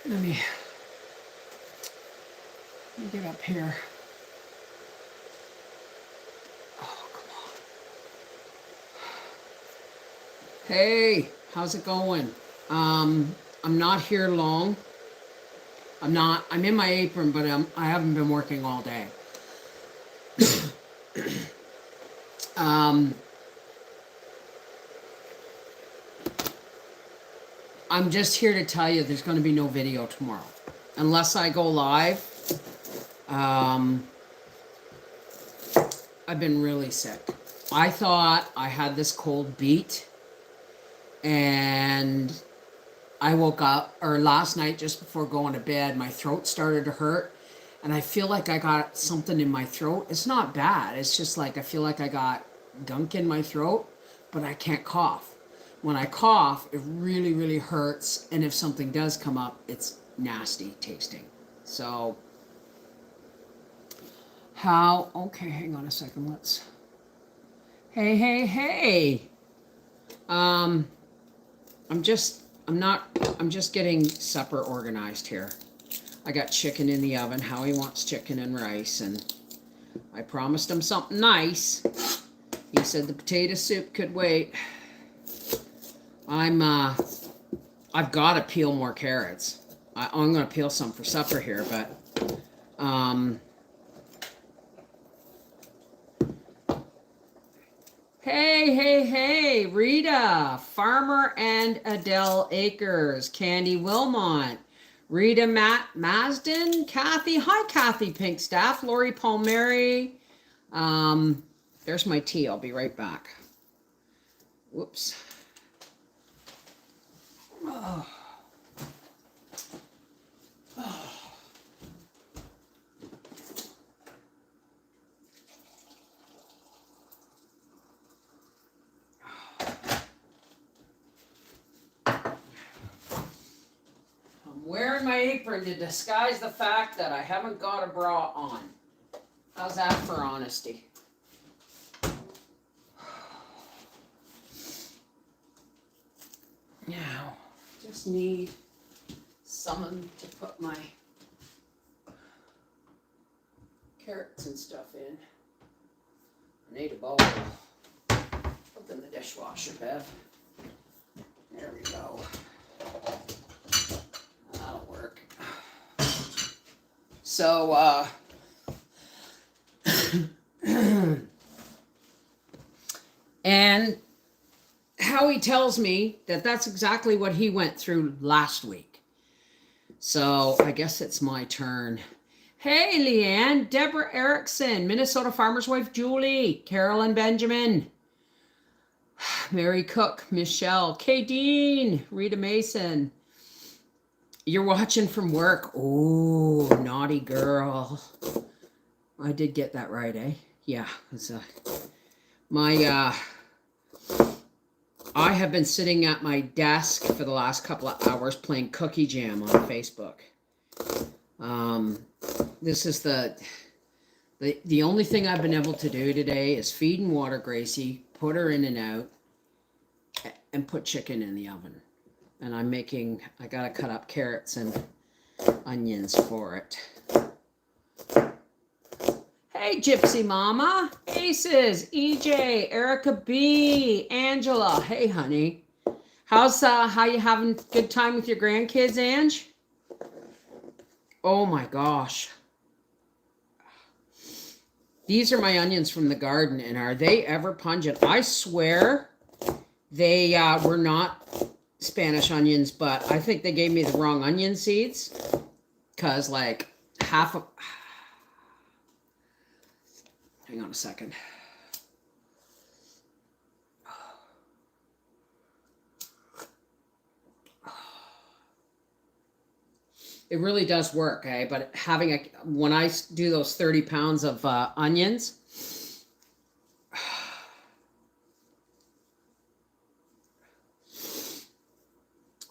Let me get up here. Oh, come on. Hey, how's it going? I'm not here long. I'm in my apron, but I haven't been working all day. um, I'm just here to tell you there's going to be no video tomorrow. Unless I go live. I've been really sick. I thought I had this cold beat, and I woke up, or last night just before going to bed, my throat started to hurt, and I feel like I got something in my throat. It's not bad. It's just like I feel like I got gunk in my throat, but I can't cough. When I cough, it really, really hurts, and if something does come up, it's nasty tasting. So, okay, hang on a second, hey. I'm just getting supper organized here. I got chicken in the oven. Howie wants chicken and rice, and I promised him something nice. He said the potato soup could wait. I've got to peel more carrots. I'm going to peel some for supper here, but, Hey, Rita, Farmer and Adele Acres, Candy Wilmot, Rita Masden, Kathy, hi Kathy Pinkstaff, Lori Palmieri. There's my tea, I'll be right back. Whoops. Oh. Wearing my apron to disguise the fact that I haven't got a bra on. How's that for honesty? Now, just need someone to put my carrots and stuff in. I need a bowl. Put them in the dishwasher, Bev. There we go. That'll work. So, and Howie tells me that that's exactly what he went through last week. So, I guess it's my turn. Hey, Leanne, Deborah Erickson, Minnesota Farmer's Wife Julie, Carolyn Benjamin, Mary Cook, Michelle, Kay Dean, Rita Mason. You're watching from work. Oh, naughty girl. I did get that right, eh? Yeah. It's I have been sitting at my desk for the last couple of hours playing Cookie Jam on Facebook. This is the only thing I've been able to do today is feed and water Gracie, put her in and out, and put chicken in the oven. And I gotta cut up carrots and onions for it. Hey, Gypsy Mama, Aces, EJ, Erica B, Angela. Hey, honey. How you having good time with your grandkids, Ange? Oh my gosh. These are my onions from the garden, and are they ever pungent? I swear they were not Spanish onions, but I think they gave me the wrong onion seeds, because like half of... Hang on a second. It really does work, eh? But when I do those 30 pounds of onions,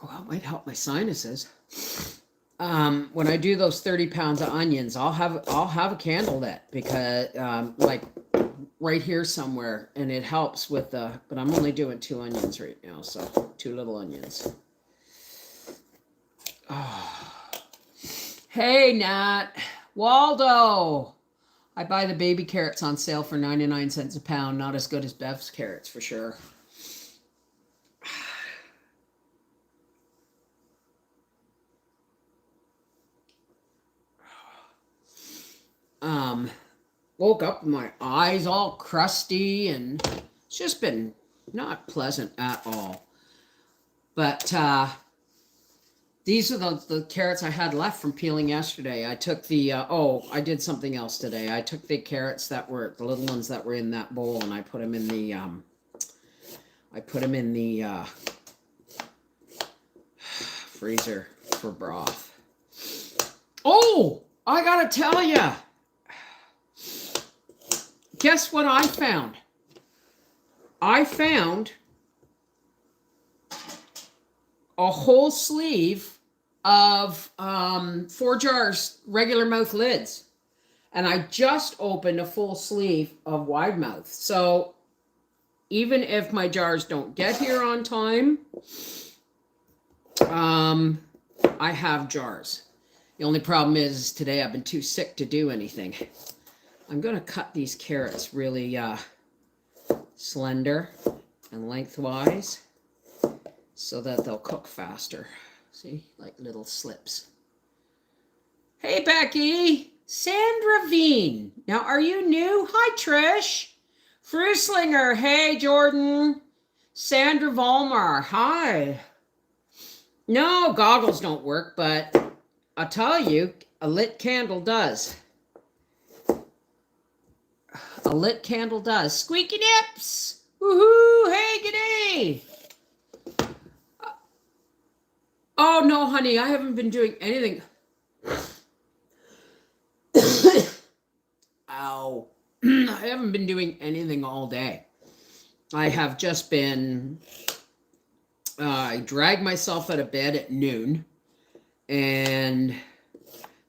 well, it might help my sinuses. When I do those 30 pounds of onions, I'll have a candle lit, because like right here somewhere, and it helps with but I'm only doing 2 onions right now, so 2 little onions. Oh. Hey, Nat. Waldo. I buy the baby carrots on sale for 99 cents a pound. Not as good as Bev's carrots, for sure. Woke up with my eyes all crusty, and it's just been not pleasant at all. But these are the carrots I had left from peeling yesterday. I took the, I did something else today. I took the carrots that were, the little ones that were in that bowl, and I put them in the, freezer for broth. Oh, I gotta tell ya. Guess what I found? I found a whole sleeve of 4 jars regular mouth lids. And I just opened a full sleeve of wide mouth. So even if my jars don't get here on time, I have jars. The only problem is today I've been too sick to do anything. I'm going to cut these carrots really slender and lengthwise so that they'll cook faster. See, like little slips. Hey, Becky. Sandra Veen. Now, are you new? Hi, Trish. Fruslinger. Hey, Jordan. Sandra Volmar. Hi. No, goggles don't work, but I'll tell you, a lit candle does. A lit candle does. Squeaky nips! Woohoo! Hey, g'day! Oh, no, honey, I haven't been doing anything. Ow. I haven't been doing anything all day. I have just been... I dragged myself out of bed at noon and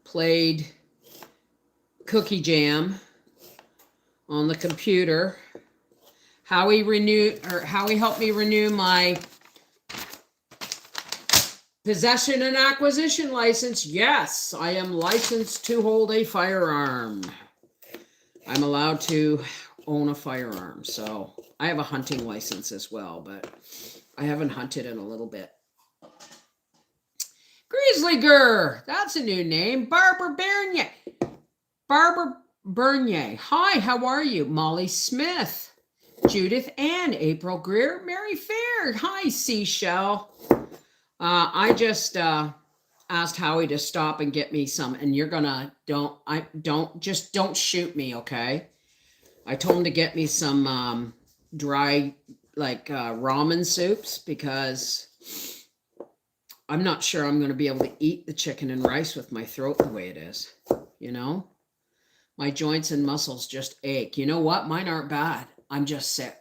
played Cookie Jam on the computer. Howie helped me renew my possession and acquisition license. Yes, I am licensed to hold a firearm. I'm allowed to own a firearm. So I have a hunting license as well, but I haven't hunted in a little bit. Grizzly Girl, that's a new name. Barbara Bernier. Hi, how are you? Molly Smith. Judith Ann. April Greer. Mary Fair. Hi, Seashell. I just asked Howie to stop and get me some, and you're gonna, don't shoot me, okay? I told him to get me some dry, ramen soups, because I'm not sure I'm going to be able to eat the chicken and rice with my throat the way it is, you know? My joints and muscles just ache. You know what? Mine aren't bad. I'm just sick.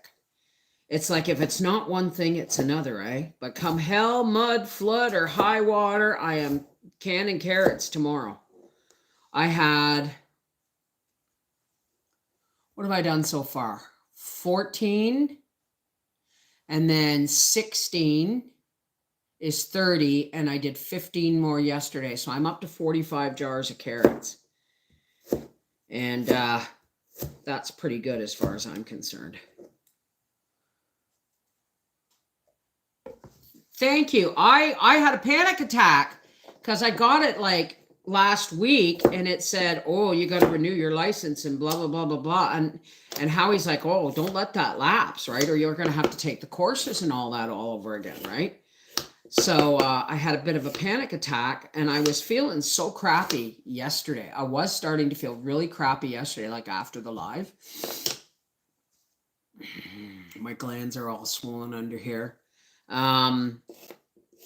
It's like if it's not one thing, it's another, eh? But come hell, mud, flood, or high water, I am canning carrots tomorrow. I had... What have I done so far? 14, and then 16 is 30, and I did 15 more yesterday. So I'm up to 45 jars of carrots. And that's pretty good as far as I'm concerned. Thank you. I had a panic attack because I got it like last week, and it said, oh, you got to renew your license and blah, blah, blah, blah, blah. And Howie's like, oh, don't let that lapse, right? Or you're going to have to take the courses and all that all over again, right? So I had a bit of a panic attack, and I was feeling so crappy yesterday. I was starting to feel really crappy yesterday, like after the live. My glands are all swollen under here.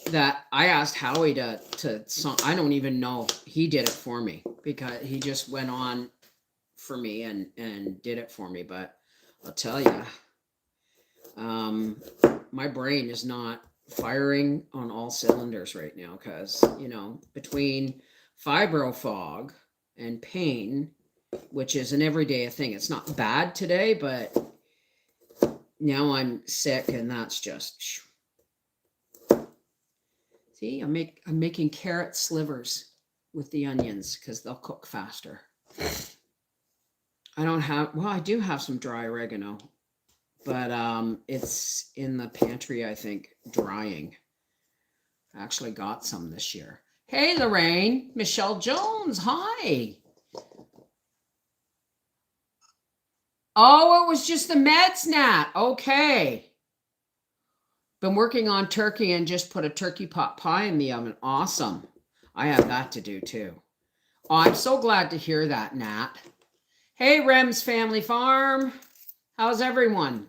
That I asked Howie to I don't even know. He did it for me, because he just went on for me and did it for me. But I'll tell you, my brain is not firing on all cylinders right now, because, you know, between fibro fog and pain, which is an everyday thing. It's not bad today, but now I'm sick, and that's just... See, I'm making carrot slivers. with the onions because they'll cook faster. I don't have, well, I do have some dry oregano, but it's in the pantry, I think, drying. I actually got some this year. Hey, Lorraine. Michelle Jones, hi. Oh, it was just the meds, Nat. Okay. Been working on turkey and just put a turkey pot pie in the oven. Awesome. I have that to do too. Oh, I'm so glad to hear that, Nat. Hey, Rem's Family Farm. How's everyone?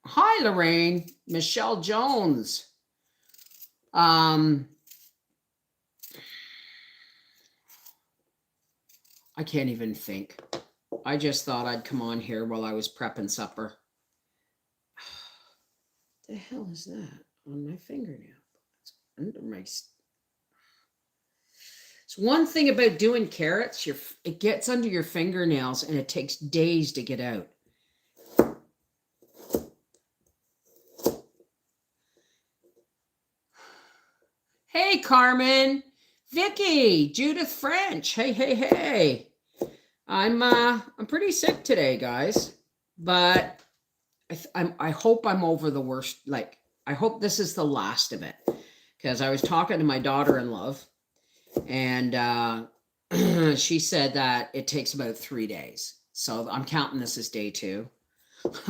Hi, Lorraine. Michelle Jones. I can't even think. I just thought I'd come on here while I was prepping supper. What the hell is that on my fingernail? It's under my... It's one thing about doing carrots, it gets under your fingernails and it takes days to get out. Hey, Carmen, Vicky, Judith French. Hey. I'm pretty sick today, guys, but I hope I'm over the worst. Like, I hope this is the last of it, because I was talking to my daughter-in-law, and she said that it takes about 3 days. So I'm counting this as day 2.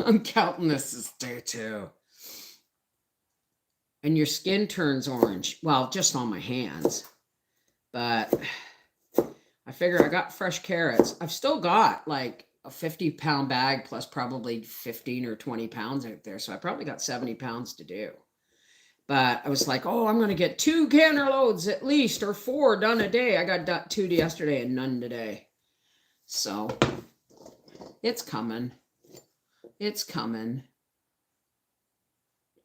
I'm counting this as day 2. And your skin turns orange. Well, just on my hands. But I figure I got fresh carrots. I've still got like a 50-pound bag plus probably 15 or 20 pounds out there. So I probably got 70 pounds to do. But I was like, oh, I'm going to get 2 canner loads at least, or 4 done a day. I got 2 yesterday and none today. So it's coming. It's coming.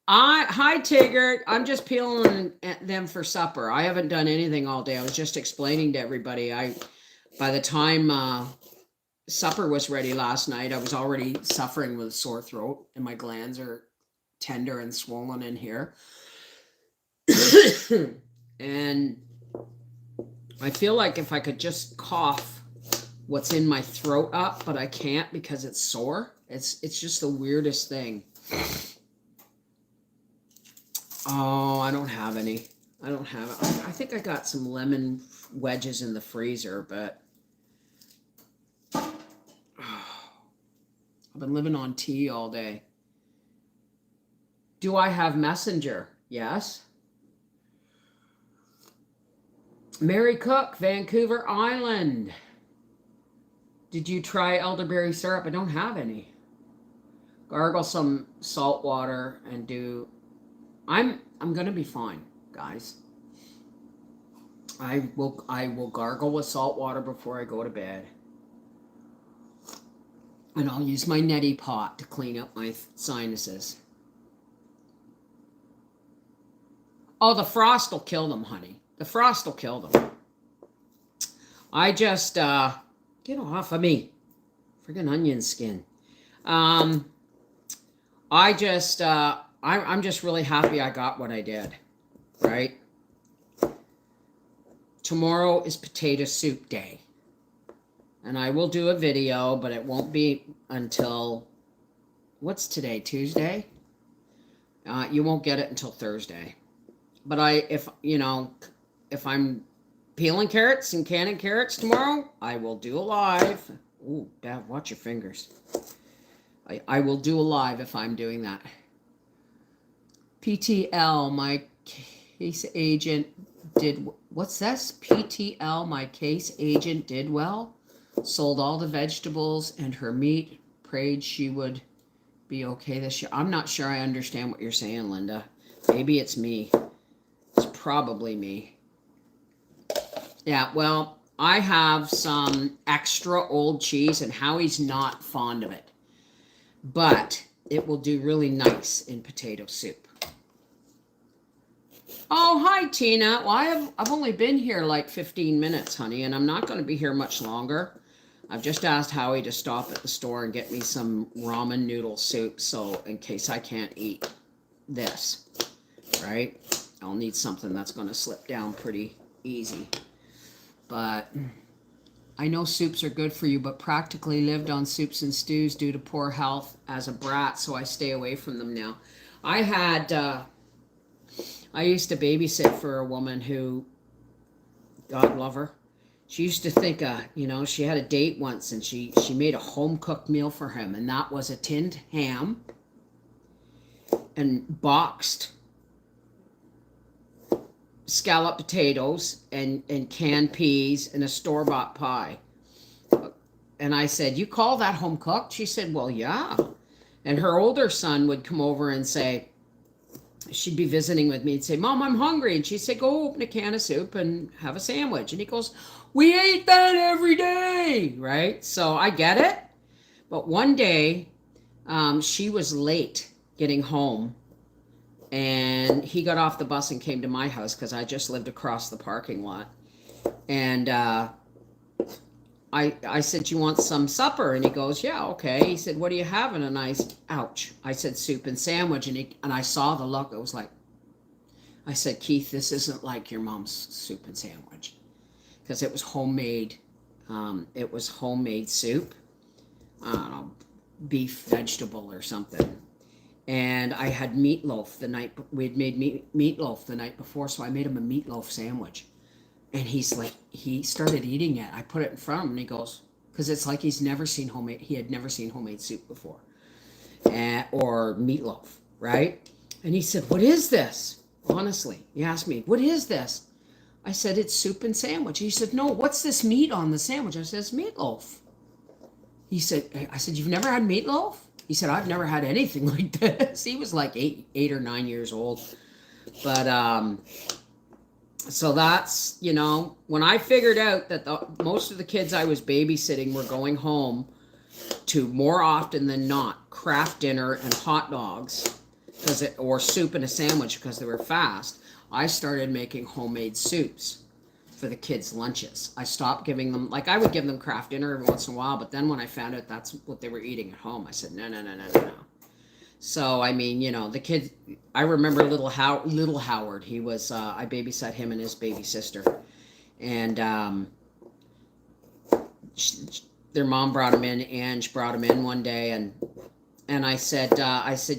Hi, Tigger. I'm just peeling them for supper. I haven't done anything all day. I was just explaining to everybody. By the time supper was ready last night, I was already suffering with a sore throat, and my glands are tender and swollen in here. And I feel like if I could just cough what's in my throat up, but I can't because it's sore. It's just the weirdest thing. Oh, I don't have any. I don't have it. I think I got some lemon wedges in the freezer, but I've been living on tea all day. Do I have Messenger? Yes. Mary Cook, Vancouver Island. Did you try elderberry syrup? I don't have any. Gargle some salt water and do... I'm gonna be fine, guys. I will gargle with salt water before I go to bed. And I'll use my neti pot to clean up my sinuses. Oh, the frost will kill them, honey. The frost will kill them. I just get off of me. Friggin' onion skin. I'm just really happy I got what I did, right? Tomorrow is potato soup day. And I will do a video, but it won't be until, what's today, Tuesday? You won't get it until Thursday. But if I'm peeling carrots and canning carrots tomorrow, I will do a live. Ooh, Dad, watch your fingers. I will do a live if I'm doing that. PTL, my case agent did... What's this? PTL, my case agent did well. Sold all the vegetables and her meat. Prayed she would be okay this year. I'm not sure I understand what you're saying, Linda. Maybe it's me. It's probably me. Yeah, well, I have some extra old cheese, and Howie's not fond of it. But it will do really nice in potato soup. Oh, hi, Tina. Well, I've only been here like 15 minutes, honey, and I'm not going to be here much longer. I've just asked Howie to stop at the store and get me some ramen noodle soup, so in case I can't eat this, right? I'll need something that's going to slip down pretty easy. but I know soups are good for you, but practically lived on soups and stews due to poor health as a brat, so I stay away from them now. I used to babysit for a woman who, God love her, she used to think, she had a date once and she made a home-cooked meal for him, and that was a tinned ham and boxed scalloped potatoes and canned peas and a store-bought pie. And I said, you call that home cooked? She said, well, yeah. And her older son would come over and say, she'd be visiting with me and say, Mom, I'm hungry. And she'd say, go open a can of soup and have a sandwich. And he goes, we ate that every day, right? So I get it. But one day, she was late getting home. And he got off the bus and came to my house because I just lived across the parking lot. And I said, you want some supper? And he goes, yeah, okay. He said, what are you having? And I said, soup and sandwich. And I saw the look. It was like, I said, Keith, this isn't like your mom's soup and sandwich. Because it was homemade. It was homemade soup. I don't know, beef, vegetable or something. And I had meatloaf we'd made meatloaf the night before, so I made him a meatloaf sandwich. And he's like, he started eating it. I put it in front of him and he goes, because it's like he had never seen homemade soup before. Or meatloaf, right? And he said, what is this? Honestly, he asked me, what is this? I said, it's soup and sandwich. He said, no, what's this meat on the sandwich? I said, it's meatloaf. I said, you've never had meatloaf? He said, I've never had anything like this. He was like 8 or 9 years old. But, so that's, when I figured out that most of the kids I was babysitting were going home to, more often than not, Kraft dinner and hot dogs, or soup and a sandwich because they were fast, I started making homemade soups for the kids' lunches. I stopped giving them, I would give them Kraft dinner every once in a while, but then when I found out that's what they were eating at home, I said, no. So, the kids, I remember little Howard, he was, I babysat him and his baby sister. And their mom brought him in, Ange brought him in one day, and I said,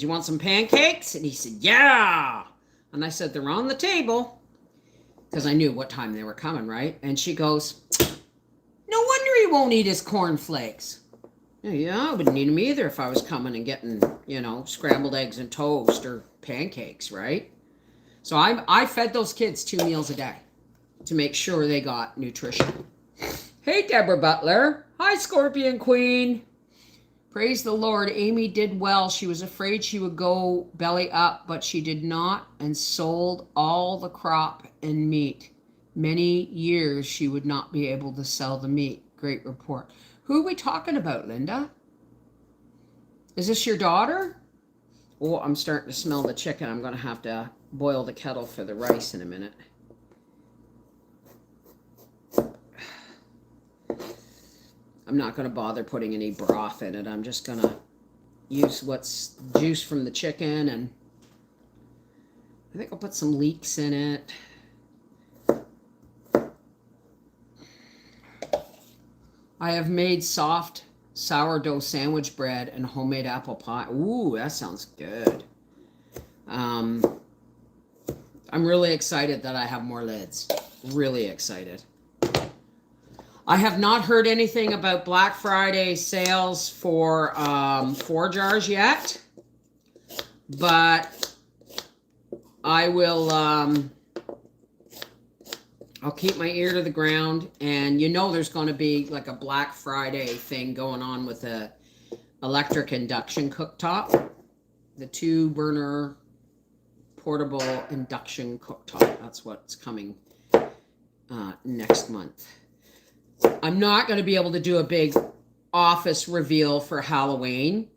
you want some pancakes? And he said, yeah. And I said, they're on the table. Because I knew what time they were coming, right? And she goes, no wonder he won't eat his cornflakes. Yeah, I wouldn't eat them either if I was coming and getting, scrambled eggs and toast or pancakes, right? So I fed those kids 2 meals a day to make sure they got nutrition. Hey, Deborah Butler. Hi, Scorpion Queen. Praise the Lord. Amy did well. She was afraid she would go belly up, but she did not, and sold all the crop and meat. Many years she would not be able to sell the meat. Great report. Who are we talking about, Linda? Is this your daughter? Oh, I'm starting to smell the chicken. I'm going to have to boil the kettle for the rice in a minute. I'm not going to bother putting any broth in it. I'm just going to use what's juice from the chicken, and I think I'll put some leeks in it. I have made soft sourdough sandwich bread and homemade apple pie. Ooh, that sounds good. I'm really excited that I have more lids. Really excited. I have not heard anything about Black Friday sales for 4 jars yet, but I will, I'll keep my ear to the ground, and there's going to be like a Black Friday thing going on with the electric induction cooktop, the 2-burner portable induction cooktop. That's what's coming next month. I'm not going to be able to do a big office reveal for Halloween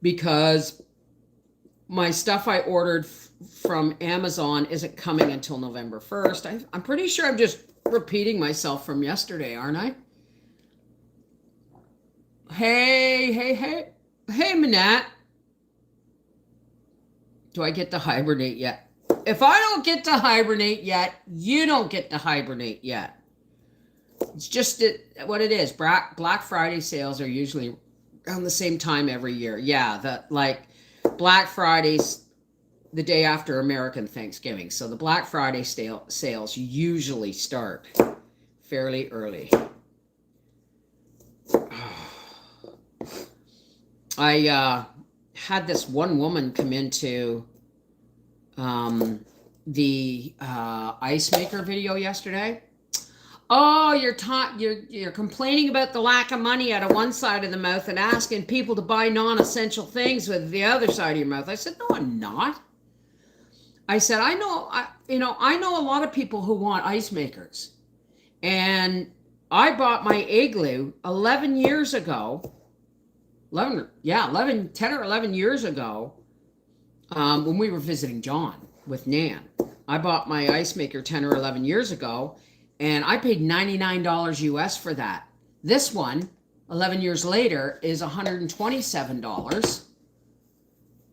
because my stuff I ordered from Amazon isn't coming until November 1st. I'm pretty sure I'm just repeating myself from yesterday, aren't I? Hey, Manette. Do I get to hibernate yet? If I don't get to hibernate yet, you don't get to hibernate yet. It's just what it is. Black Friday sales are usually around the same time every year. Yeah, Black Friday's the day after American Thanksgiving. So the Black Friday sales usually start fairly early. I had this one woman come into the ice maker video yesterday. Oh, you're complaining about the lack of money out of one side of the mouth and asking people to buy non-essential things with the other side of your mouth. I said, no, I'm not. I said, I know a lot of people who want ice makers. And I bought my Igloo 11 years ago. 10 or 11 years ago, when we were visiting John with Nan. I bought my ice maker 10 or 11 years ago, and I paid $99 US for that. This one, 11 years later, is $127.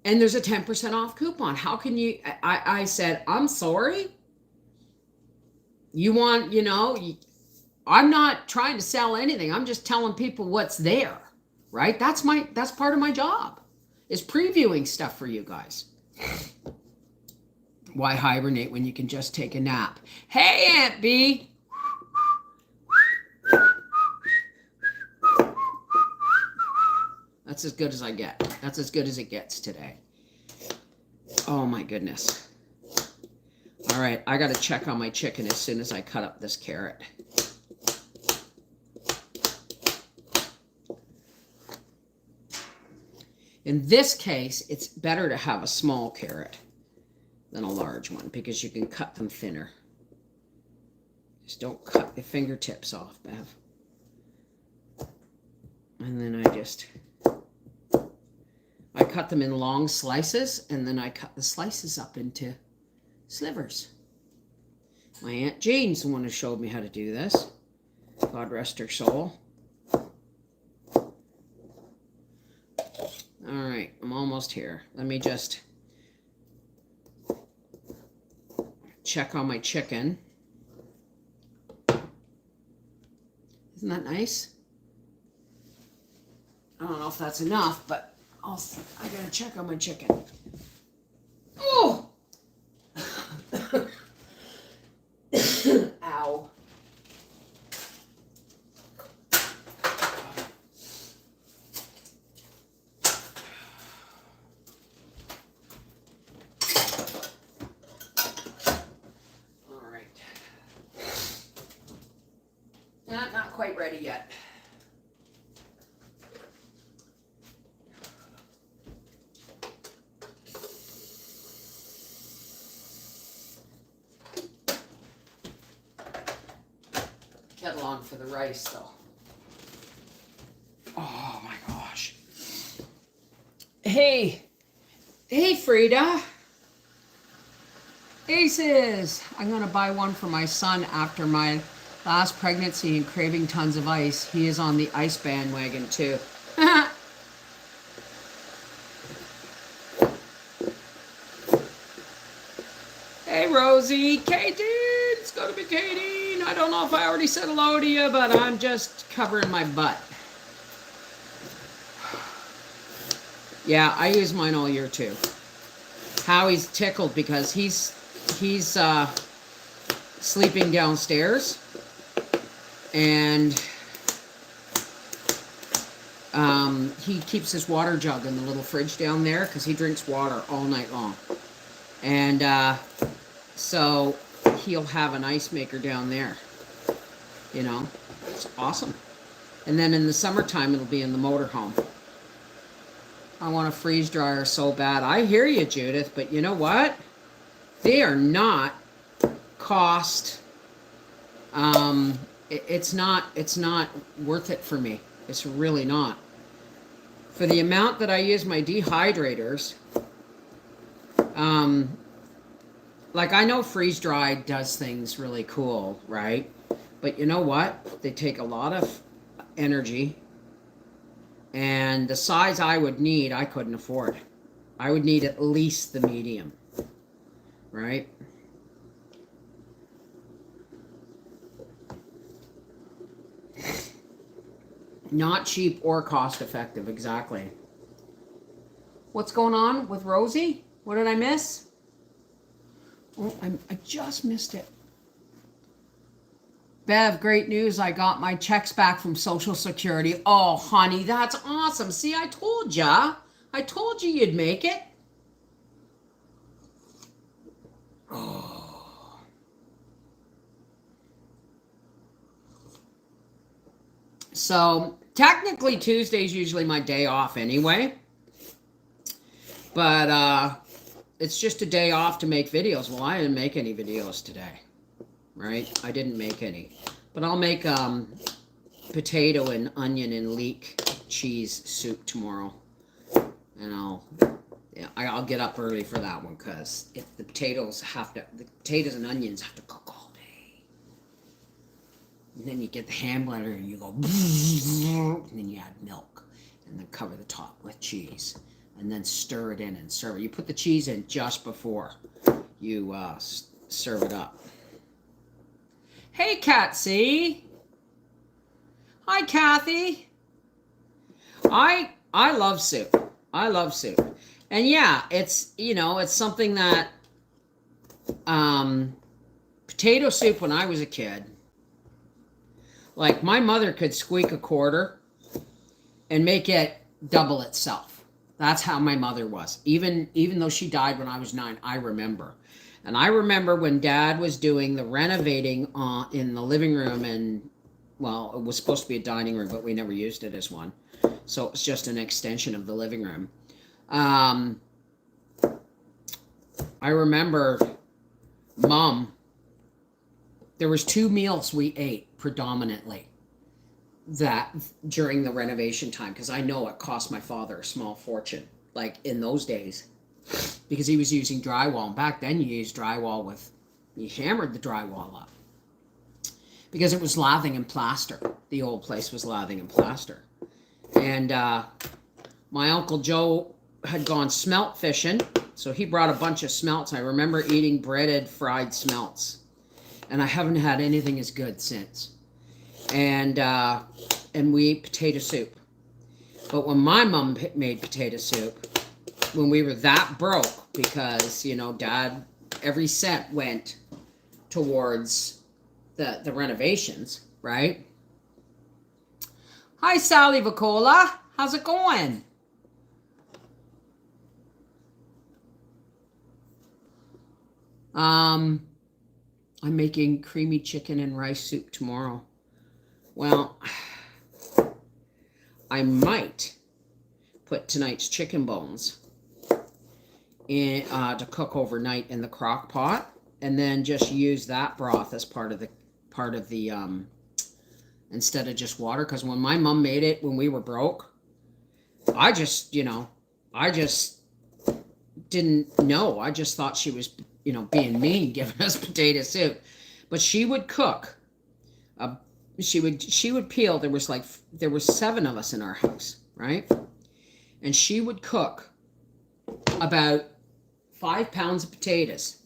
And there's a 10% off coupon. How can you? I said, I'm sorry. You want, I'm not trying to sell anything. I'm just telling people what's there, right? That's part of my job, is previewing stuff for you guys. Why hibernate when you can just take a nap? Hey, Aunt B. That's as good as I get. That's as good as it gets today. Oh my goodness. All right, I got to check on my chicken as soon as I cut up this carrot. In this case, it's better to have a small carrot than a large one because you can cut them thinner. Just don't cut the fingertips off, Bev. And then I cut them in long slices, and then I cut the slices up into slivers. My Aunt Jane's the one who showed me how to do this. God rest her soul. All right, I'm almost here. Let me just check on my chicken. Isn't that nice? I don't know if that's enough, but I gotta check on my chicken. Oh! Ow. All right. Not quite ready yet. Kettle on for the rice, though. Oh my gosh. Hey, Frida. Aces. I'm gonna buy one for my son after my last pregnancy and craving tons of ice. He is on the ice bandwagon too. Hey, Rosie. Katie. It's gonna be Katie. I don't know if I already said hello to you, but I'm just covering my butt. Yeah, I use mine all year too. Howie's tickled because he's sleeping downstairs, and he keeps his water jug in the little fridge down there because he drinks water all night long, and so he'll have an ice maker down there. It's awesome. And then in the summertime, it'll be in the motorhome. I want a freeze dryer so bad. I hear you, Judith, but you know what? They are not cost. It's not worth it for me. It's really not. For the amount that I use my dehydrators, like I know freeze dry does things really cool, right? But you know what? They take a lot of energy. And the size I would need, I couldn't afford. I would need at least the medium, right? Not cheap or cost effective, exactly. What's going on with Rosie? What did I miss? Oh, I just missed it. Bev, great news. I got my checks back from Social Security. Oh, honey, that's awesome. See, I told ya. I told you you'd make it. Oh. So, technically, Tuesday's usually my day off anyway. But it's just a day off to make videos. Well, I didn't make any videos today. Right? I didn't make any. But I'll make potato and onion and leek cheese soup tomorrow. And I'll get up early for that one because the potatoes and onions have to cook all day. And then you get the ham blender and you go and then you add milk and then cover the top with cheese and then stir it in and serve it. You put the cheese in just before you serve it up. Hey, Catsy. Hi, Kathy. I love soup. I love soup. And yeah, it's something that potato soup when I was a kid, like my mother could squeak a quarter and make it double itself. That's how my mother was. Even though she died when I was 9, I remember. And I remember when Dad was doing the renovating in the living room, and, well, it was supposed to be a dining room, but we never used it as one. So it was just an extension of the living room. I remember Mom, there was 2 meals we ate predominantly that during the renovation time, because I know it cost my father a small fortune, like in those days. Because he was using drywall. And back then you used drywall you hammered the drywall up. Because it was lathing and plaster. The old place was lathing and plaster. And my Uncle Joe had gone smelt fishing. So he brought a bunch of smelts. I remember eating breaded fried smelts. And I haven't had anything as good since. And we ate potato soup. But when my mom made potato soup, when we were that broke, because, Dad, every cent went towards the renovations, right? Hi, Sally Vicola. How's it going? I'm making creamy chicken and rice soup tomorrow. Well, I might put tonight's chicken bones in to cook overnight in the crock pot, and then just use that broth as part of the instead of just water. Because when my mom made it when we were broke, I just didn't know. I just thought she was being mean, giving us potato soup. But she would cook. She would peel. There were 7 of us in our house, right? And she would cook about 5 pounds of potatoes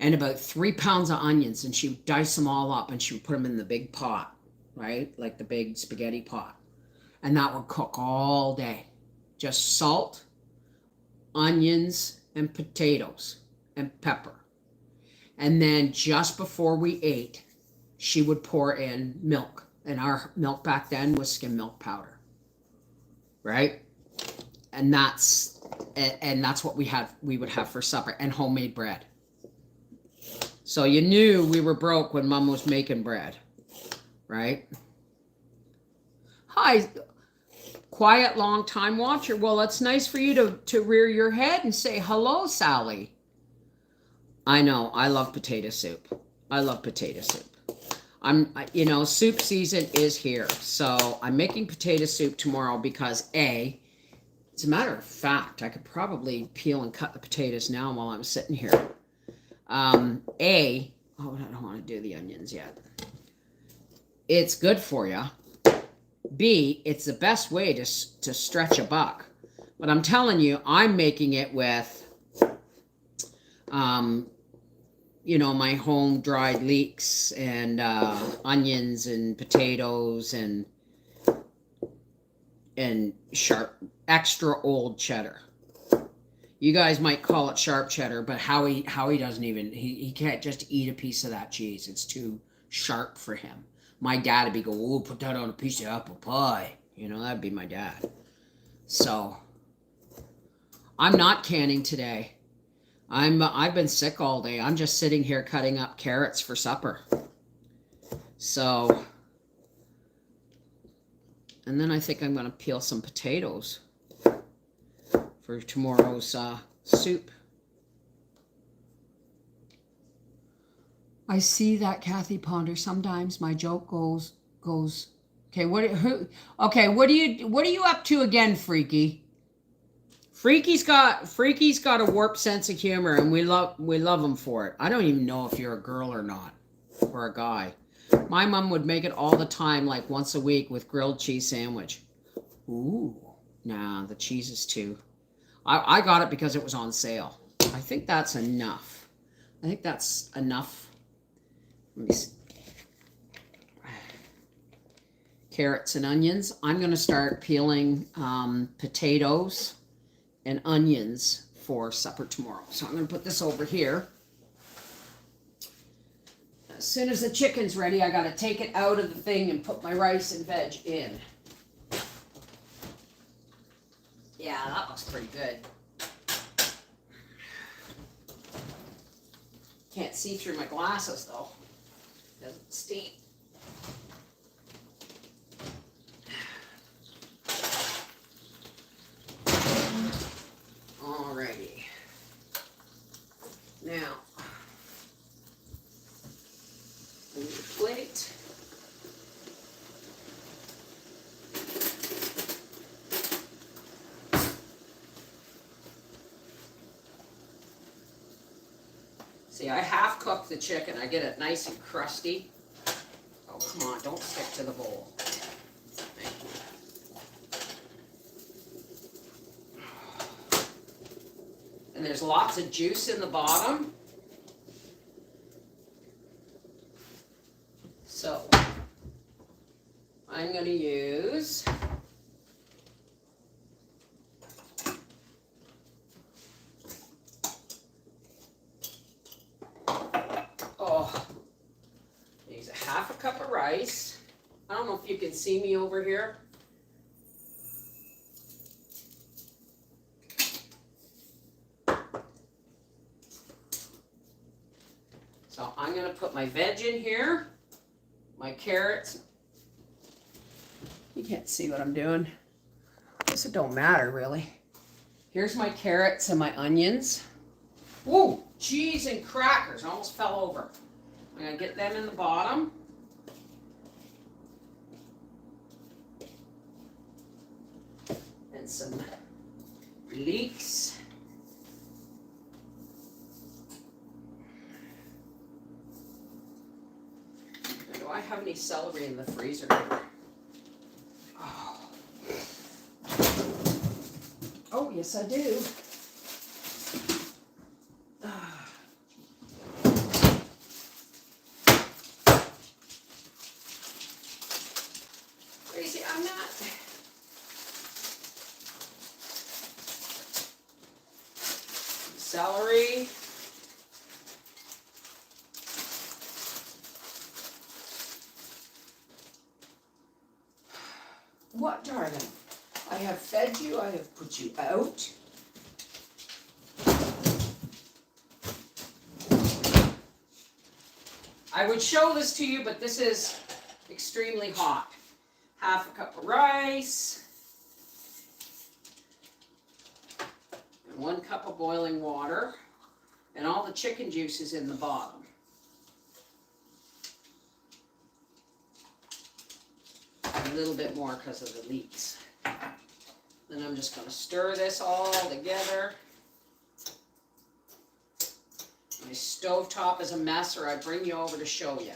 and about 3 pounds of onions, and she would dice them all up and she would put them in the big pot, right? Like the big spaghetti pot. And that would cook all day. Just salt, onions, and potatoes, and pepper. And then just before we ate, she would pour in milk. And our milk back then was skim milk powder. Right? And that's what we would have for supper, and homemade bread. So you knew we were broke when Mom was making bread. Right? Hi, quiet long time watcher. Well, it's nice for you to rear your head and say hello, Sally. I know, I love potato soup. I love potato soup. Soup season is here. So I'm making potato soup tomorrow because as a matter of fact, I could probably peel and cut the potatoes now while I'm sitting here. I don't want to do the onions yet. It's good for you. B, it's the best way to stretch a buck. But I'm telling you, I'm making it with, my home dried leeks and onions and potatoes and and sharp, extra old cheddar. You guys might call it sharp cheddar, but Howie doesn't even, he can't just eat a piece of that cheese. It's too sharp for him. My dad would be go, oh, put that on a piece of apple pie. You know, that'd be my dad. So, I'm not canning today. I've been sick all day. I'm just sitting here cutting up carrots for supper. So, and then I think I'm going to peel some potatoes for tomorrow's soup. I see that, Kathy Ponder. Sometimes my joke goes. Okay, what are you up to again, Freaky? Freaky's got a warped sense of humor, and we love him for it. I don't even know if you're a girl or not, or a guy. My mom would make it all the time, like once a week, with grilled cheese sandwich. Ooh, nah, the cheese is too. I got it because it was on sale. I think that's enough. Let me see. Carrots and onions. I'm going to start peeling potatoes and onions for supper tomorrow. So I'm going to put this over here. As soon as the chicken's ready, I got to take it out of the thing and put my rice and veg in. Yeah, that looks pretty good. Can't see through my glasses though. Doesn't steam. Alrighty. Now, on your plate. See, I half cook the chicken. I get it nice and crusty. Oh, come on, don't stick to the bowl. Thank you. And there's lots of juice in the bottom. So, I'm going to use use a half a cup of rice. I don't know if you can see me over here. So I'm going to put my veg in here, my carrots. You can't see what I'm doing. I guess it don't matter really. Here's my carrots and my onions. Whoa, cheese and crackers. I almost fell over. I'm going to get them in the bottom. And some leeks. Do I have any celery in the freezer? Oh, yes I do. Crazy, I'm not. Celery. What, darling? I have fed you, I have put you out. I would show this to you, but this is extremely hot. Half a cup of rice. And 1 cup of boiling water. And all the chicken juice is in the bottom. A little bit more because of the leeks. Then I'm just going to stir this all together. My stovetop is a mess, or I'd bring you over to show you.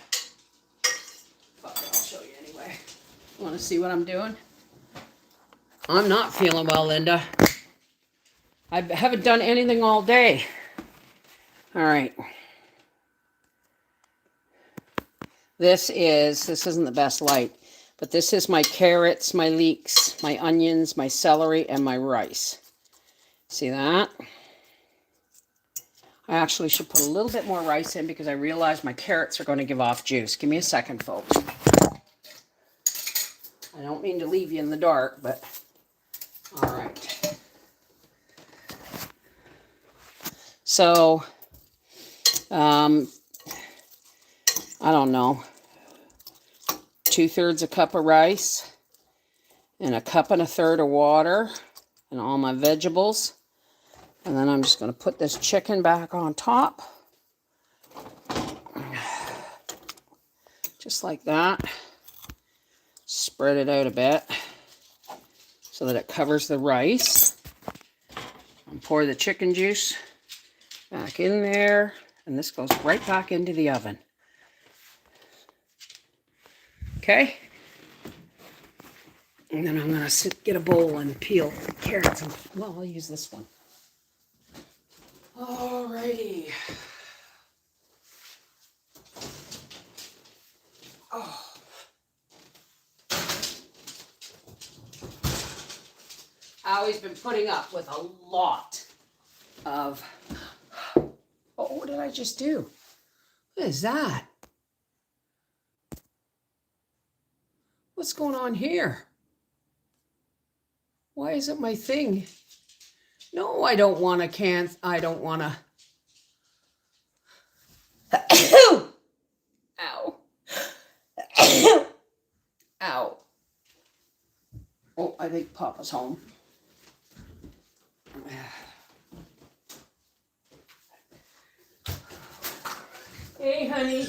Fuck it, I'll show you anyway. Want to see what I'm doing? I'm not feeling well, Linda. I haven't done anything all day. All right. This isn't the best light. But this is my carrots, my leeks, my onions, my celery, and my rice. See that? I actually should put a little bit more rice in because I realize my carrots are going to give off juice. Give me a second, folks. I don't mean to leave you in the dark, but all right. So, I don't know, 2/3 a cup of rice and 1 1/3 cups of water and all my vegetables. And then I'm just going to put this chicken back on top. Just like that. Spread it out a bit so that it covers the rice. And pour the chicken juice back in there. And this goes right back into the oven. Okay? And then I'm going to get a bowl and peel carrots. And, well, I'll use this one. Alrighty. Oh. Allie's been putting up with a lot of... Oh, what did I just do? What is that? What's going on here? Why isn't my thing? No, I don't want to I don't want to. Ow. Ow. Oh, I think Papa's home. Hey, honey.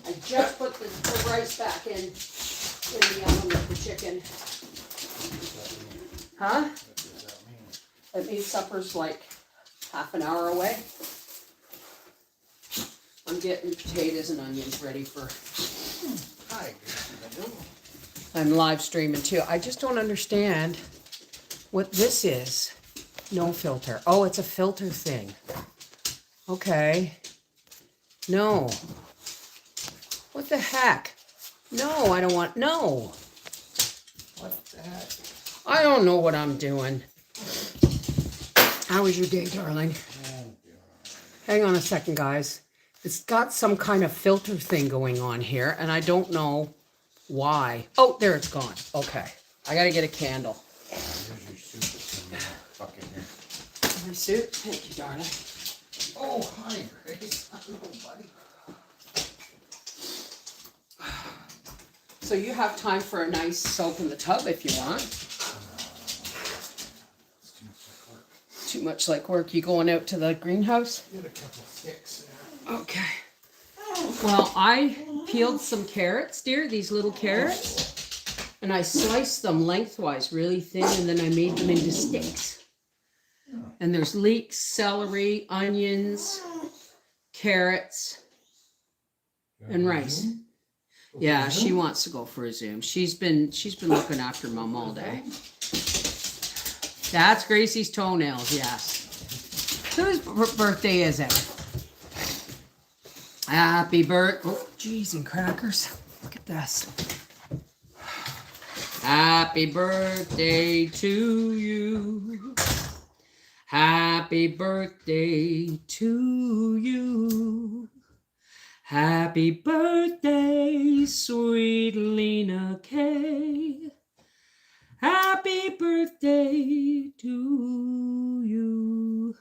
I just put the rice back in the oven with the chicken. Huh? That means supper's like half an hour away. I'm getting potatoes and onions ready for... Hi. I'm live streaming too. I just don't understand what this is. No filter. Oh, it's a filter thing. Okay. No. What the heck? No, I don't want... No. What the heck? I don't know what I'm doing. How was your day, darling? Hang on a second, guys. It's got some kind of filter thing going on here, and I don't know why. Oh, there it's gone. Okay. I gotta get a candle. Here's your soup. It's fucking here. My soup? Thank you, darling. Oh, hi, Grace. Hello, buddy. So you have time for a nice soak in the tub if you want. It's too much Too much like work. like work. You going out to the greenhouse? Get a couple sticks there. Okay. Well, I peeled some carrots, dear, these little carrots, and I sliced them lengthwise really thin, and then I made them into sticks. And there's leeks, celery, onions, carrots, and rice. Yeah, she wants to go for a Zoom. She's been looking after Mom all day. That's Gracie's toenails, yes. Whose birthday is it? Happy birthday. Oh, geez, and crackers. Look at this. Happy birthday to you. Happy birthday to you. Happy birthday, sweet Lena Kay. Happy birthday to you.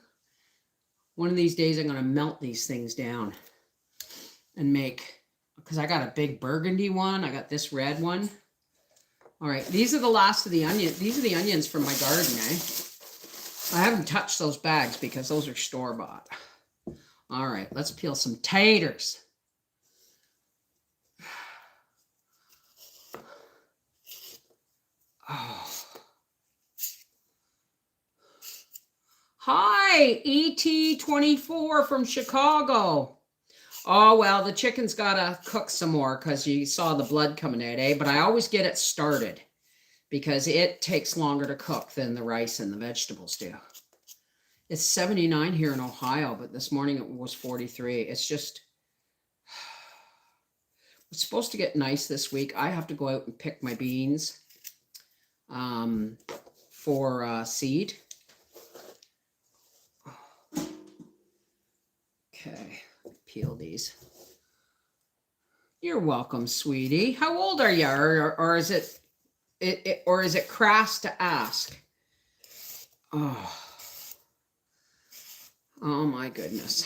One of these days I'm going to melt these things down and make, because I got a big burgundy one. I got this red one. All right, these are the last of the onions. These are the onions from my garden, eh? I haven't touched those bags because those are store-bought. All right, let's peel some taters. Oh. Hi, ET24 from Chicago. Oh, well, the chicken's got to cook some more because you saw the blood coming out, eh? But I always get it started because it takes longer to cook than the rice and the vegetables do. It's 79 here in Ohio, but this morning it was 43. It's just... It's supposed to get nice this week. I have to go out and pick my beans for seed. Okay, peel these. You're welcome, sweetie. How old are you? Or is it crass to ask? Oh my goodness.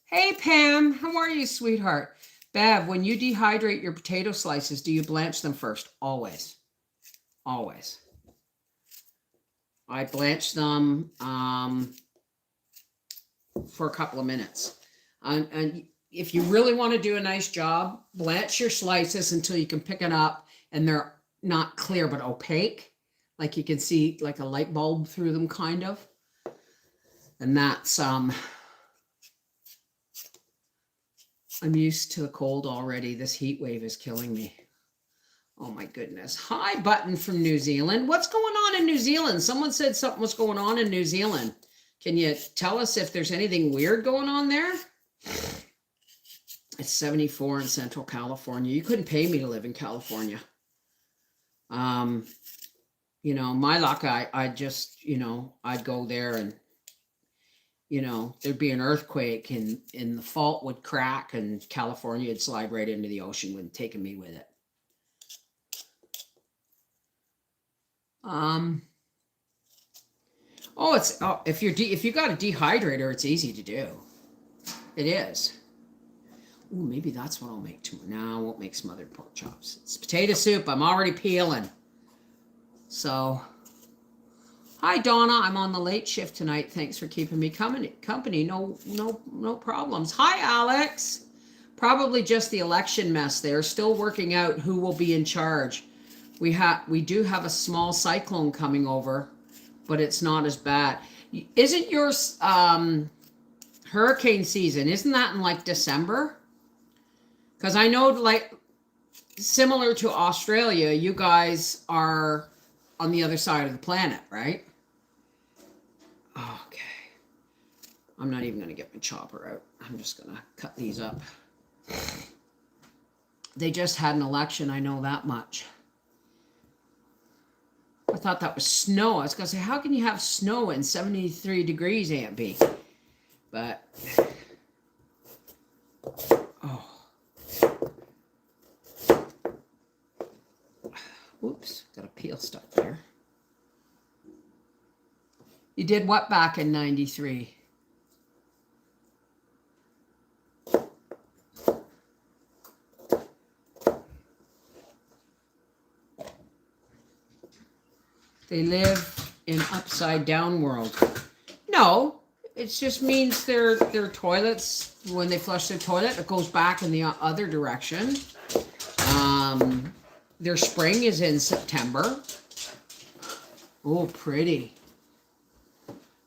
Hey, Pam, how are you, sweetheart? Bev, when you dehydrate your potato slices, do you blanch them first? Always. Always. I blanch them for a couple of minutes. And if you really want to do a nice job, blanch your slices until you can pick it up and they're not clear but opaque. Like you can see like a light bulb through them, kind of. And that's I'm used to the cold already. This heat wave is killing me. Oh my goodness. Hi, Button from New Zealand. What's going on in New Zealand? Someone said something was going on in New Zealand. Can you tell us if there's anything weird going on there? It's 74 in Central California. You couldn't pay me to live in California. You know, my luck, I just, you know, I'd go there and you know, there'd be an earthquake and the fault would crack and California would slide right into the ocean with taking me with it. If you got a dehydrator, it's easy to do. It is. Ooh, maybe that's what I'll make tomorrow. No, I won't make smothered pork chops. It's potato soup. I'm already peeling. So. Hi, Donna. I'm on the late shift tonight. Thanks for keeping me company. No problems. Hi, Alex. Probably just the election mess. They're still working out who will be in charge. We do have a small cyclone coming over, but it's not as bad. Isn't yours hurricane season? Isn't that in like December? Because I know, like, similar to Australia, you guys are on the other side of the planet, right? Okay. I'm not even going to get my chopper out. I'm just going to cut these up. They just had an election, I know that much. I thought that was snow. I was going to say, how can you have snow in 73 degrees, Aunt B? But, oh. Oops, got a peel stuck there. You did what back in 93? They live in upside down world. No, it just means their toilets, when they flush their toilet, it goes back in the other direction. Their spring is in September. Oh, pretty.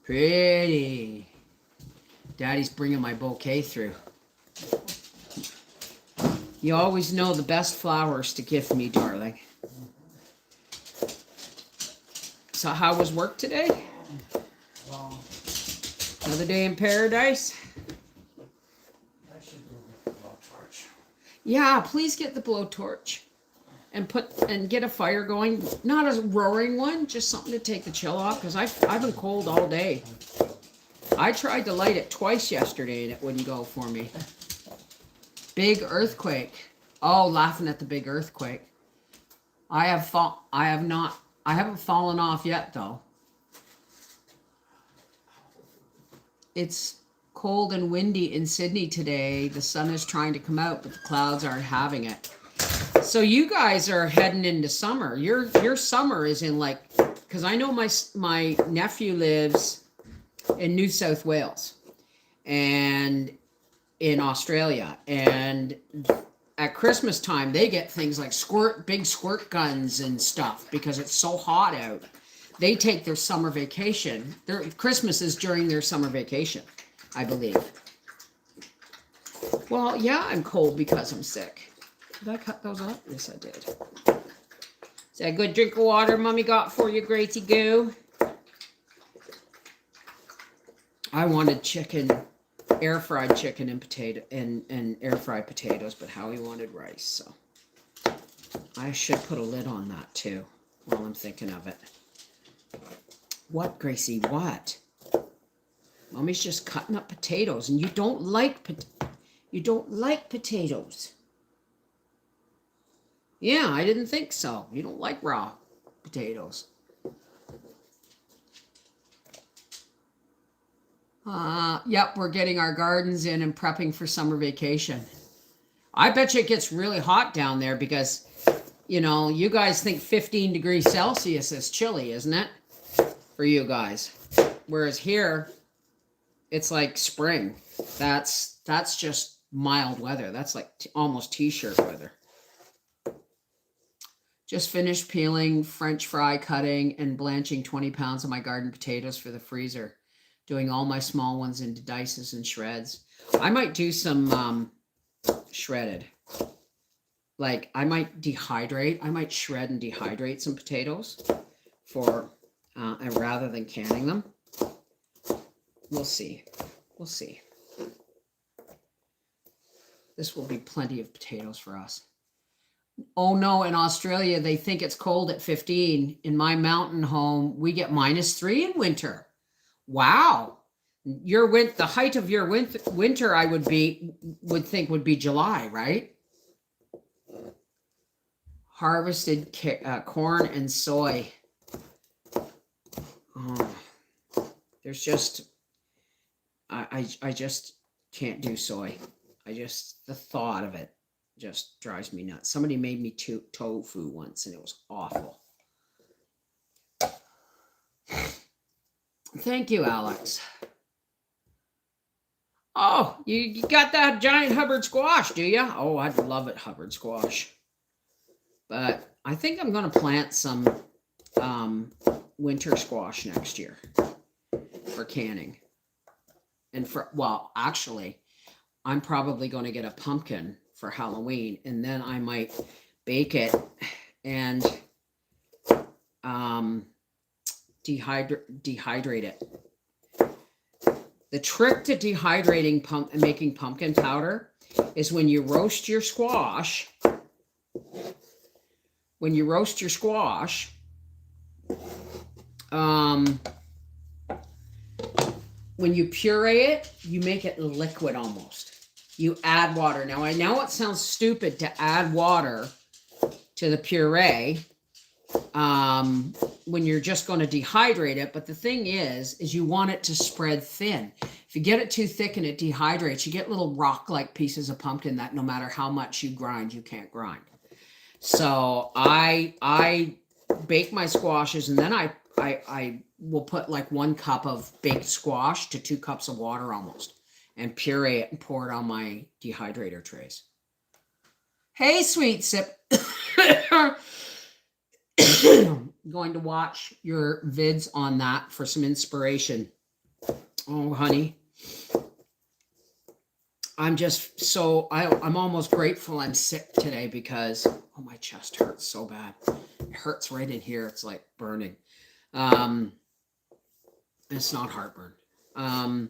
Pretty. Daddy's bringing my bouquet through. You always know the best flowers to gift me, darling. So how was work today? Another day in paradise? I should go get the blowtorch. Yeah, please get the blowtorch. And get a fire going. Not a roaring one, just something to take the chill off, because I've been cold all day. I tried to light it twice yesterday and it wouldn't go for me. Big earthquake. Oh, laughing at the big earthquake. I haven't fallen off yet though. It's cold and windy in Sydney today. The sun is trying to come out, but the clouds aren't having it. So you guys are heading into summer. Your summer is in, like, because I know my nephew lives in New South Wales and in Australia, and at Christmas time they get things like big squirt guns and stuff because it's so hot out. They take their summer vacation. Their Christmas is during their summer vacation, I believe. Well, yeah, I'm cold because I'm sick. Did I cut those up? Yes, I did. Is that a good drink of water Mommy got for you, Gracie Goo? I wanted chicken, air fried chicken and potato and air fried potatoes, but Howie wanted rice, so I should put a lid on that too while I'm thinking of it. What, Gracie? What? Mommy's just cutting up potatoes, and you don't like potatoes. Yeah, I didn't think so. You don't like raw potatoes. Yep, we're getting our gardens in and prepping for summer vacation. I bet you it gets really hot down there because, you know, you guys think 15 degrees Celsius is chilly, isn't it? For you guys. Whereas here, it's like spring. That's just mild weather. That's like almost t-shirt weather. Just finished peeling, French fry cutting, and blanching 20 pounds of my garden potatoes for the freezer. Doing all my small ones into dices and shreds. I might do some shredded. Like, I might dehydrate. I might shred and dehydrate some potatoes for, and rather than canning them. We'll see. We'll see. This will be plenty of potatoes for us. Oh no, in Australia, they think it's cold at 15. In my mountain home, we get -3 in winter. Wow. The height of your winter, I would think would be July, right? Harvested corn and soy. Oh, there's just, I just can't do soy. The thought of it just drives me nuts. Somebody made me tofu once and it was awful. Thank you, Alex. Oh, you got that giant Hubbard squash, do you? Oh, I'd love it, Hubbard squash. But I think I'm going to plant some winter squash next year for canning. And actually, I'm probably going to get a pumpkin for Halloween, and then I might bake it and dehydrate it. The trick to dehydrating and making pumpkin powder is when you roast your squash. When you puree it, you make it liquid almost. You add water. Now, I know it sounds stupid to add water to the puree when you're just going to dehydrate it, but the thing is you want it to spread thin. If you get it too thick and it dehydrates, you get little rock-like pieces of pumpkin that no matter how much you grind, you can't grind. So I bake my squashes, and then I will put like 1 cup of baked squash to 2 cups of water almost, and puree it and pour it on my dehydrator trays. Hey, sweet sip. Going to watch your vids on that for some inspiration. Oh, honey. I'm almost grateful I'm sick today because, oh, my chest hurts so bad. It hurts right in here. It's like burning. It's not heartburn. I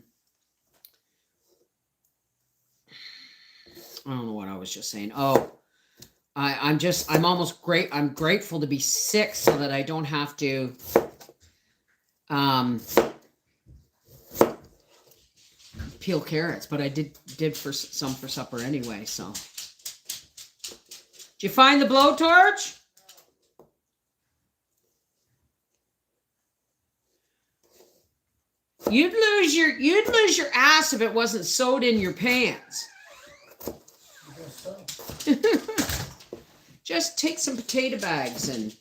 don't know what I was just saying. Oh, I'm grateful to be sick so that I don't have to peel carrots, but I did for some for supper anyway, so. Did you find the blowtorch? You'd lose your ass if it wasn't sewed in your pants. Just take some potato bags and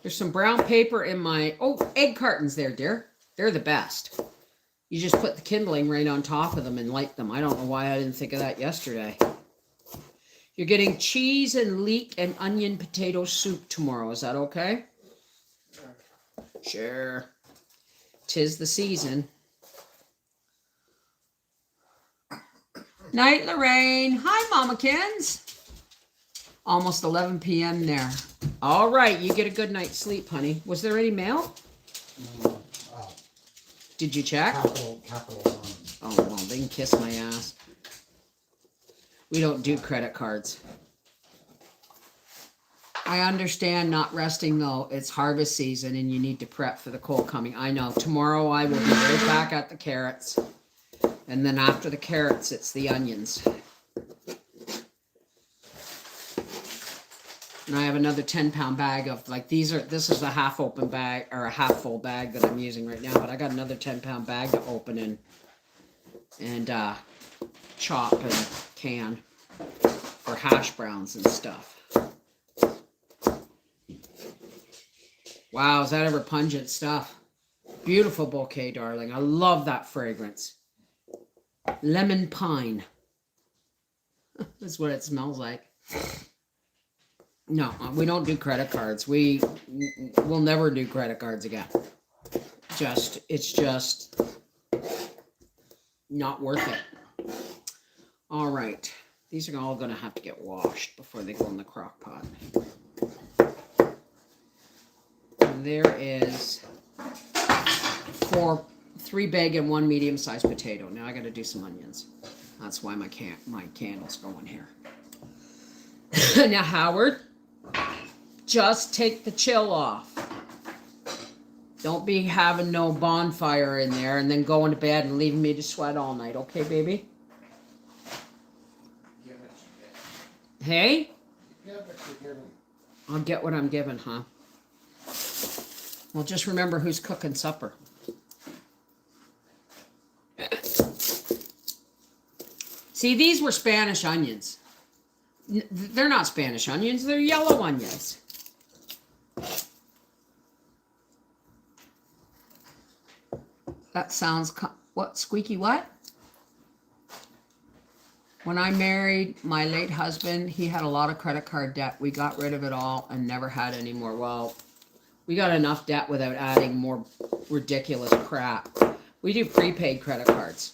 there's some brown paper in my egg cartons there, dear. They're the best. You just put the kindling right on top of them and light them. I don't know why I didn't think of that yesterday. You're getting cheese and leek and onion potato soup tomorrow. Is that okay? Sure. 'Tis the season. Night, Lorraine. Hi, Mamakins. Almost 11 p.m. there. All right, you get a good night's sleep, honey. Was there any mail? Did you check? Capital One. Oh, well, they can kiss my ass. We don't do credit cards. I understand not resting, though. It's harvest season and you need to prep for the cold coming. I know. Tomorrow I will be right back at the carrots. And then after the carrots, it's the onions. And I have another 10-pound bag of, like, this is a half open bag, or a half full bag that I'm using right now, but I got another 10-pound bag to open and chop and can for hash browns and stuff. Wow, is that ever pungent stuff? Beautiful bouquet, darling. I love that fragrance. Lemon pine. That's what it smells like. No, we don't do credit cards. We'll never do credit cards again. It's just not worth it. All right. These are all going to have to get washed before they go in the crock pot. And there is 3 big and 1 medium-sized potato. Now I got to do some onions. That's why my candle's going here. Now, Howard, just take the chill off. Don't be having no bonfire in there and then going to bed and leaving me to sweat all night. Okay, baby? Hey? I'll get what I'm given, huh? Well, just remember who's cooking supper. See, these were Spanish onions. They're not Spanish onions, they're yellow onions. That sounds, what, squeaky what? When I married my late husband, he had a lot of credit card debt. We got rid of it all and never had any more. Well, we got enough debt without adding more ridiculous crap. We do prepaid credit cards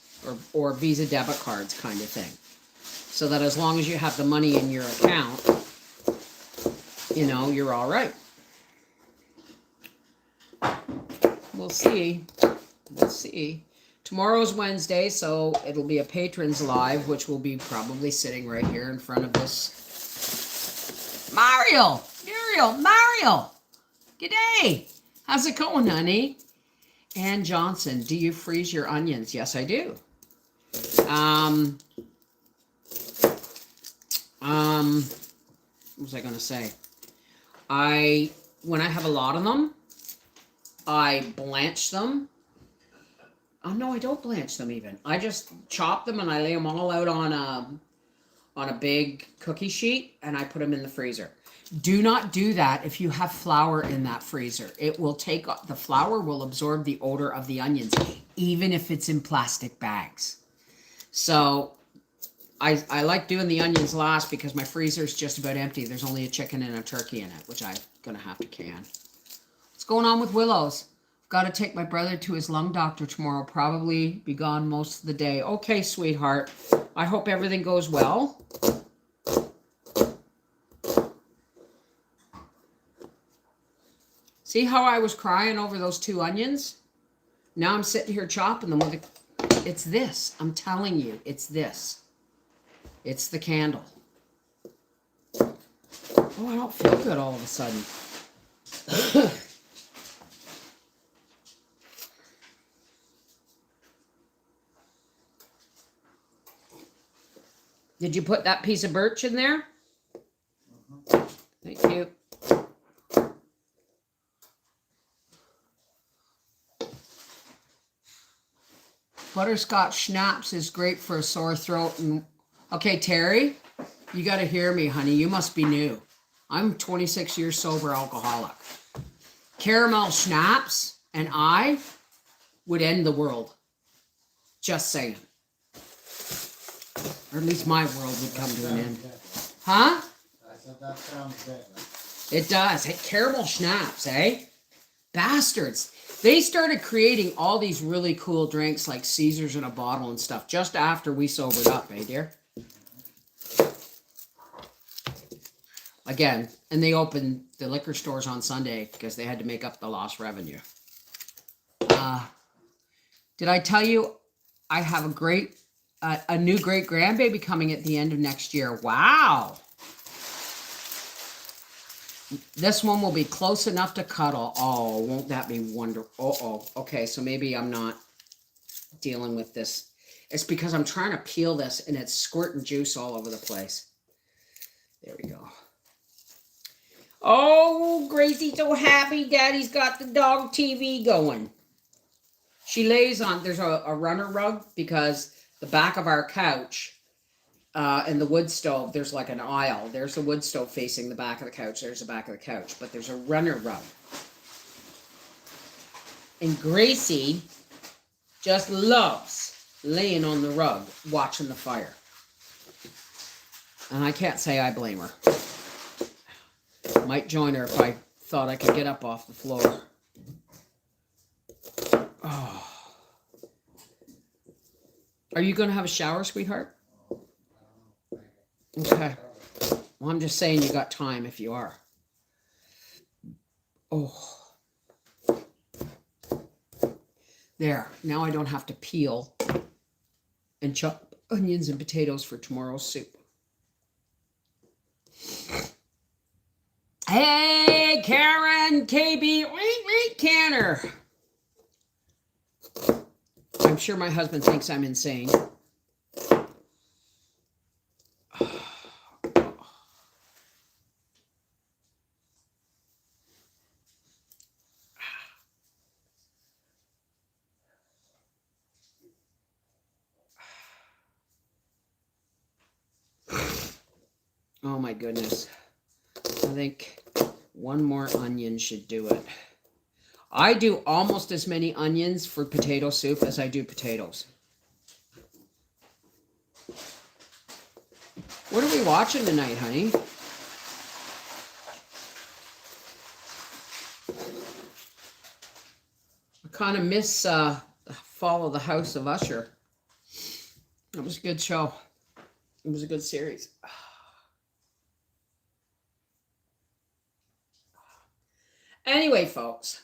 or Visa debit cards kind of thing. So that as long as you have the money in your account, you know, you're all right. We'll see. We'll see. Tomorrow's Wednesday, so it'll be a patrons live, which will be probably sitting right here in front of this. Mario! Mario! G'day! How's it going, honey? Ann Johnson, do you freeze your onions? Yes, I do. What was I going to say? When I have a lot of them, I blanch them. Oh, no, I don't blanch them even. I just chop them and I lay them all out on a big cookie sheet and I put them in the freezer. Do not do that if you have flour in that freezer. It will the flour will absorb the odor of the onions, even if it's in plastic bags. So I like doing the onions last because my freezer's just about empty. There's only a chicken and a turkey in it, which I'm going to have to can. What's going on with Willow's? Got to take my brother to his lung doctor tomorrow. Probably be gone most of the day. Okay, sweetheart. I hope everything goes well. See how I was crying over those 2 onions? Now I'm sitting here chopping them with it's this. I'm telling you, it's this. It's the candle. Oh, I don't feel good all of a sudden. Did you put that piece of birch in there? Thank you. Butterscotch schnapps is great for a sore throat. And okay, Terry, you got to hear me, honey. You must be new. I'm 26 years sober alcoholic. Caramel schnapps and I would end the world. Just saying. Or at least my world would come to an end. Huh? I said that sounds deadly. It does. Hey, caramel schnapps, eh? Bastards. They started creating all these really cool drinks like Caesars in a bottle and stuff just after we sobered up, eh, dear? Again, and they opened the liquor stores on Sunday because they had to make up the lost revenue. Did I tell you I have a new great grandbaby coming at the end of next year? Wow. This one will be close enough to cuddle. Oh, won't that be wonderful? Oh, okay, so maybe I'm not dealing with this. It's because I'm trying to peel this and it's squirting juice all over the place. There we go. Oh, Gracie's so happy Daddy's got the dog TV going. She lays on, there's a runner rug because the back of our couch and the wood stove, there's like an aisle. There's the wood stove facing the back of the couch. There's the back of the couch. But there's a runner rug. And Gracie just loves laying on the rug watching the fire. And I can't say I blame her. Might join her if I thought I could get up off the floor. Oh. Are you going to have a shower, sweetheart? Okay. Well, I'm just saying you got time if you are. Oh. There. Now I don't have to peel and chop onions and potatoes for tomorrow's soup. Hey, Karen, KB, Canner. I'm sure my husband thinks I'm insane. Oh my goodness. I think one more onion should do it. I do almost as many onions for potato soup as I do potatoes. What are we watching tonight, honey? I kind of miss Fall of the House of Usher. It was a good show. It was a good series. Anyway, folks.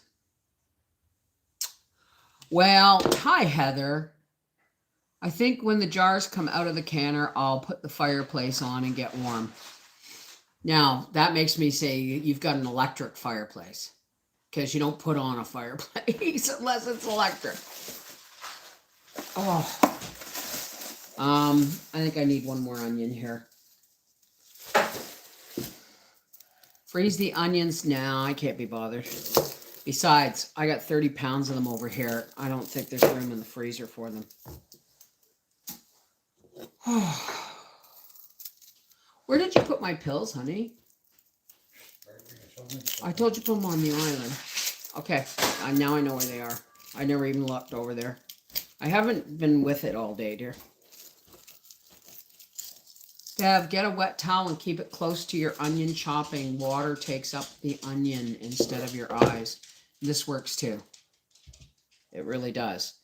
Well, hi, Heather. I think when the jars come out of the canner, I'll put the fireplace on and get warm. Now, that makes me say you've got an electric fireplace because you don't put on a fireplace unless it's electric. Oh. I think I need one more onion here. Freeze the onions now. I can't be bothered. Besides, I got 30 pounds of them over here. I don't think there's room in the freezer for them. Where did you put my pills, honey? I told you to put them on the island. Okay, now I know where they are. I never even looked over there. I haven't been with it all day, dear. Bev, get a wet towel and keep it close to your onion chopping. Water takes up the onion instead of your eyes. This works too. It really does.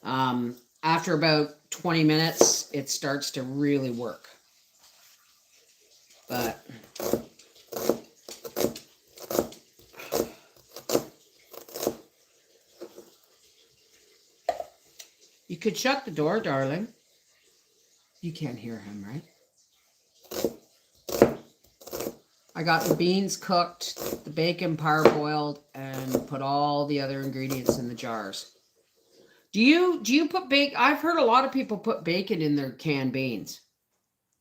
After about 20 minutes, it starts to really work. But you could shut the door, darling. You can't hear him, right? I got the beans cooked, the bacon parboiled, and put all the other ingredients in the jars. Do you put bacon? I've heard a lot of people put bacon in their canned beans.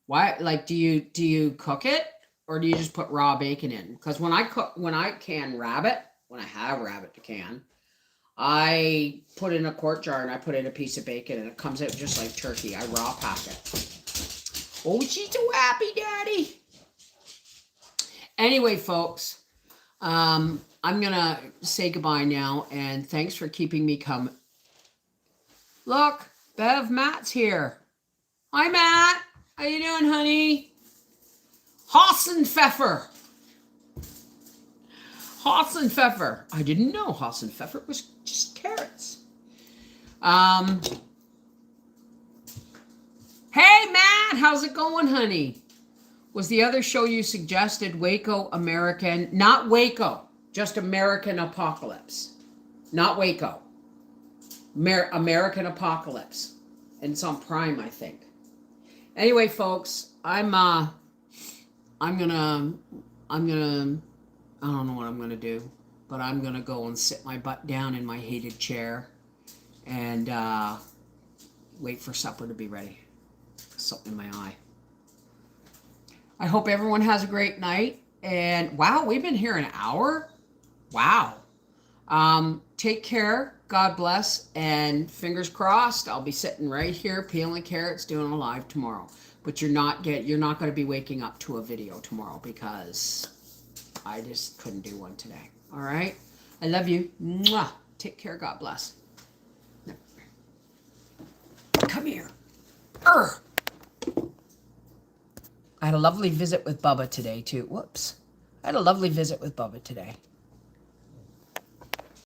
Why? Like, do you cook it or do you just put raw bacon in? Because when I can rabbit, when I have rabbit to can, I put in a quart jar and I put in a piece of bacon and it comes out just like turkey. I raw pack it. Oh, she's so happy, Daddy. Anyway, folks, I'm going to say goodbye now, and thanks for keeping me coming. Look, Bev, Matt's here. Hi, Matt. How you doing, honey? Hassenpfeffer. Hassenpfeffer. I didn't know Hassenpfeffer was just carrots. Hey, Matt, how's it going, honey? Was the other show you suggested Waco American, not Waco, just American Apocalypse, not Waco. American Apocalypse. And it's on Prime, I think. Anyway, folks, I'm gonna, I don't know what I'm gonna do, but I'm gonna go and sit my butt down in my hated chair and wait for supper to be ready. Something in my eye. I hope everyone has a great night. And wow, we've been here an hour. Wow. Take care. God bless. And fingers crossed, I'll be sitting right here peeling carrots, doing a live tomorrow. But you're not going to be waking up to a video tomorrow because I just couldn't do one today. All right. I love you. Mwah. Take care. God bless. Come here. Urgh. I had a lovely visit with Bubba today, too. Whoops. I had a lovely visit with Bubba today.